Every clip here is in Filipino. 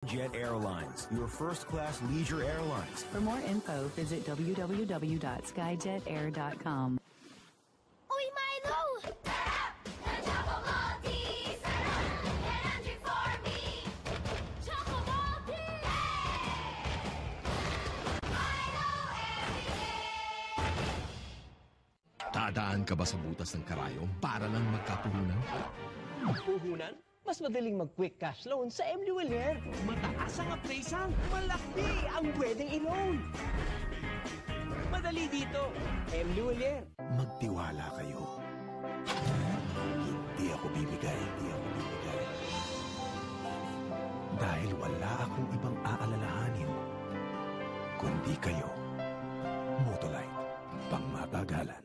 Jet Airlines, your first-class leisure airlines. For more info, visit www.skyjetair.com. Uy, Milo! Sarap! Na Choco Maltese! Sarap! Energy for me! Choco Maltese! Milo everyday! Dadaan ka ba sa butas ng karayom para lang magkapuhunan? Puhunan? Mas madaling mag-quick cash loan sa MD Willier. Mataas ang appraisal, malaki ang pwedeng i-loan. Madali dito, MD Willier. Magtiwala kayo. Hindi ako bibigay. Dahil wala akong ibang aalalahanin, kundi kayo. Motolite, pangmatagalan.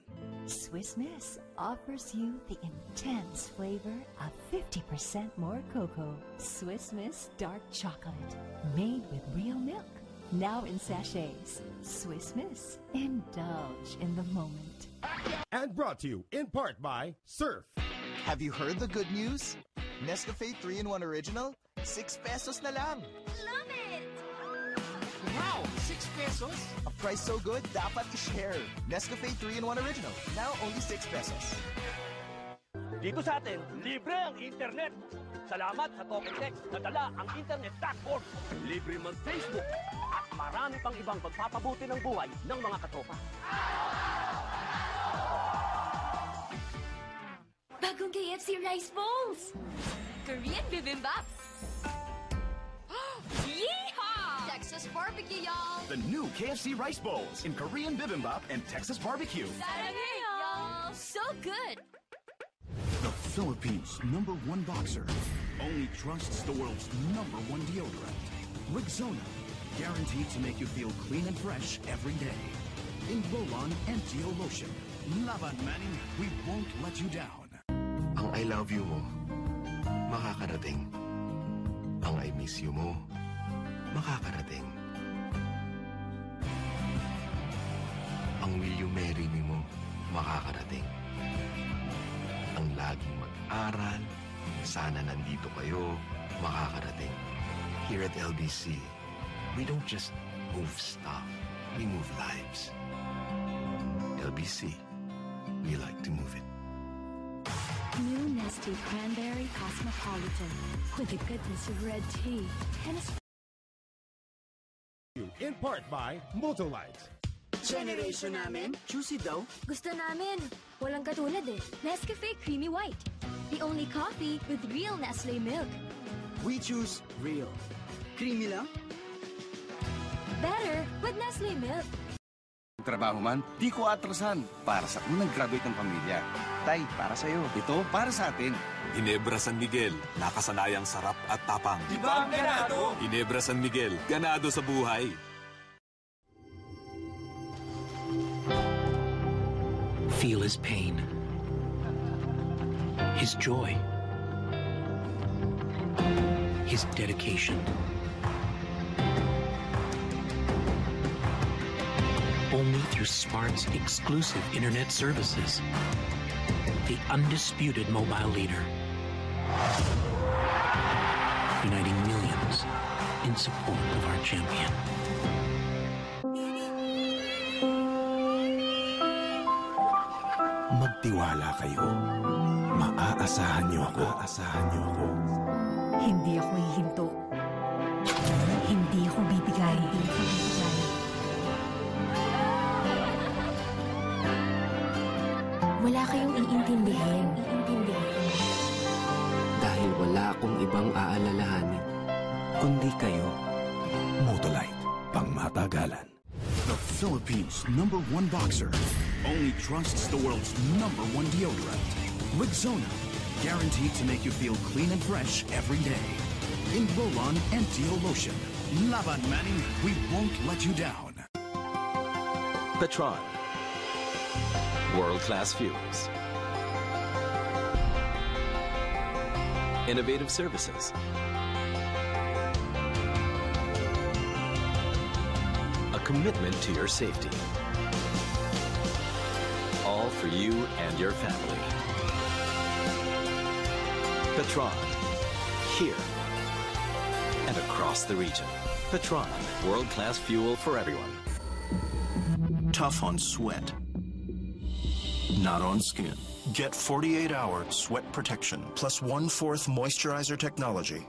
Swiss Miss offers you the intense flavor of 50% more cocoa. Swiss Miss Dark Chocolate, made with real milk. Now in sachets. Swiss Miss, indulge in the moment. And brought to you in part by Surf. Have you heard the good news? Nescafe 3-in-1 Original, 6 pesos na lang. Love it! Wow, 6 pesos? A price so good, dapat i-share. Nescafe 3-in-1 Original, now only 6 pesos. Dito sa atin, libre ang internet. Salamat sa Talk and Text na dala ang internet platform. Libre mag-Facebook. At marami pang ibang pagpapabuti ng buhay ng mga katropa. Bagong KFC Rice Bowls! Korean Bibimbap! Yeehaw! Texas Barbecue, y'all! The new KFC Rice Bowls in Korean Bibimbap and Texas Barbecue. Saturday, y'all! So good! The Philippines' #1 boxer only trusts the world's #1 deodorant. Rexona, guaranteed to make you feel clean and fresh every day. In roll-on and geo lotion. Laban Manning, we won't let you down. Ang I love you mo, makakarating. Ang I miss you mo, makakarating. Ang will you marry me mo, makakarating. Ang laging mag-aral, sana nandito kayo, makakarating. Here at LBC, we don't just move stuff, we move lives. LBC, we like to move it. New Nestle Cranberry Cosmopolitan with the goodness of red tea and a In part by Motolite. Generation namin, juicy daw. Gusto namin. Walang katulad eh. Nescafe Creamy White. The only coffee with real Nestle milk. We choose real. Creamy lang? Better with Nestle milk. Trabaho man, di ko atrasan para sa unang graduate ng pamilya. Tay, para sa'yo. Ito, para sa atin. Ginebra San Miguel, nakasanayang sarap at tapang. Di ba ang ganado? Ginebra San Miguel, ganado sa buhay. Feel his pain, his joy, his dedication. Only through Smart's exclusive internet services. The undisputed mobile leader. Uniting millions in support of our champion. Magtiwala kayo. Maaasahan niyo ako. Hindi ako hihinto. Hindi ako bibigay. Wala kayong iintindihin. Dahil wala akong ibang aalalahanin, kundi kayo. Motolite, pangmatagalan. The Philippines' #1 boxer only trusts the world's #1 deodorant. Rexona, guaranteed to make you feel clean and fresh every day. In roll-on and geo lotion. Laban Manning, we won't let you down. Petron, world-class fuels. Innovative services. A commitment to your safety. All for you and your family. Petron, here and across across the region. Petron, world-class fuel for everyone. Tough on sweat, not on skin. Get 48-hour sweat protection plus 1/4 moisturizer technology.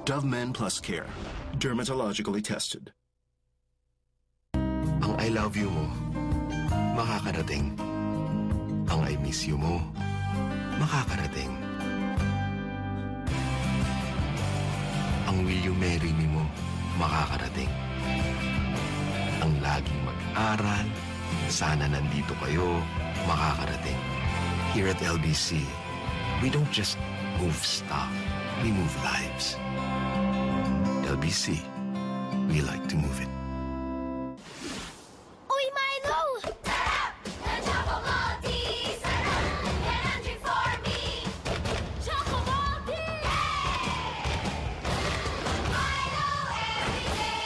Dove Men Plus Care, dermatologically tested. Ang I love you mo, makakarating. Ang I miss you mo, makakarating. Ang will you marry me mo, makakarating. Ang laging mag-aral, sana nandito kayo, makakarating. Here at LBC, we don't just move stuff, we move lives. LBC, we like to move it. Uy, Milo! Sarap! Na Choco Maltese! Sarap! Energy for me! Choco Maltese! Milo every day!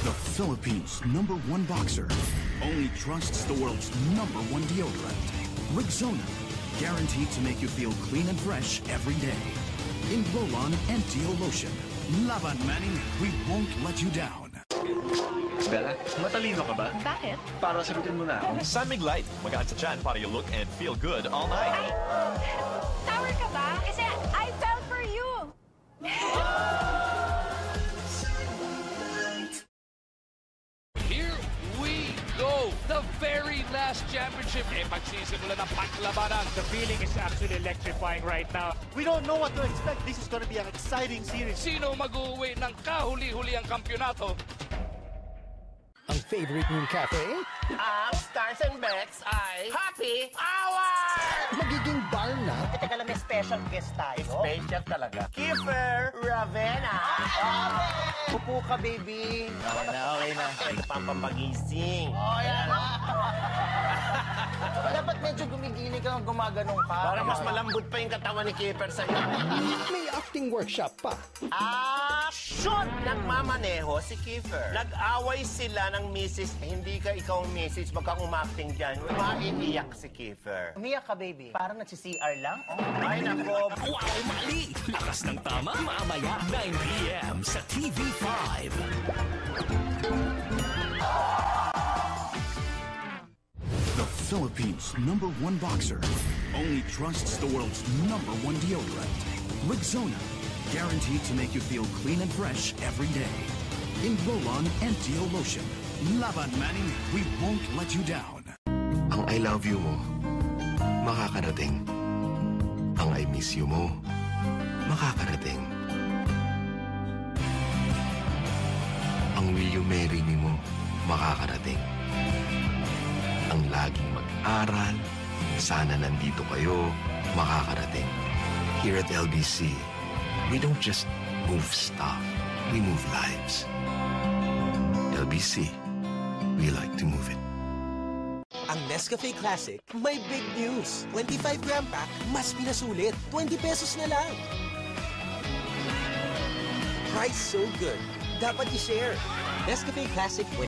The Philippines' #1 boxer only trusts the world's #1 deodorant. Rexona, guaranteed to make you feel clean and fresh every day. In roll-on and Deo lotion. Laban Manning, we won't let you down. Bella, matalino ka ba? Bakit? Para sagutin mo na ako. Sunmig Light. Magaan sa tiyan para you look and feel good all night. Tower ka ba? Kasi I fell for you! Here we go! The very last championship. Magsisimula ng paglabanan. The feeling is actually electrifying right now. We don't know what to expect. This is going to be an exciting series. Sino mag-uwi ng kahuli-huli ang kampyonato? Ang favorite niyong cafe? Ang Stars and Bets ay Happy Hour! Magiging bar na? Teka lang, may special guest tayo. Special talaga. Kiefer Ravena. Upo ka, baby. Okay na. Pampapagising. Yan. Dapat medyo gumigiling ka, gumaganong ka. Para mas malambot pa yung katawan ni Kiefer sa'yo. May acting workshop pa. Action! Nagmamaneho si Kiefer. Nag-away sila ng misis. Hindi ka ikaw ang misis. Wag kang umacting dyan. Maiiyak si Kiefer. Umiyak ka, baby. Parang nagsi-CR lang. Ay, nako. Wow, mali! Lakas ng tama, mamaya 9 p.m. sa TV5. The Philippines' #1 boxer only trusts the world's #1 deodorant. Rexona, guaranteed to make you feel clean and fresh every day. In roll-on and Deo lotion. Laban Manning, we won't let you down. Ang I love you mo, makakarating. Ang I miss you mo, makakarating. Ang will you marry me mo, makakarating. Ang laging mag-aral, sana nandito kayo, makakarating. Here at LBC, we don't just move stuff, we move lives. LBC, we like to move it. Ang Nescafe Classic, may big news. 25-gram pack, mas pinasulit. 20 pesos na lang. Price so good. Dapat i-share. Nescafe Classic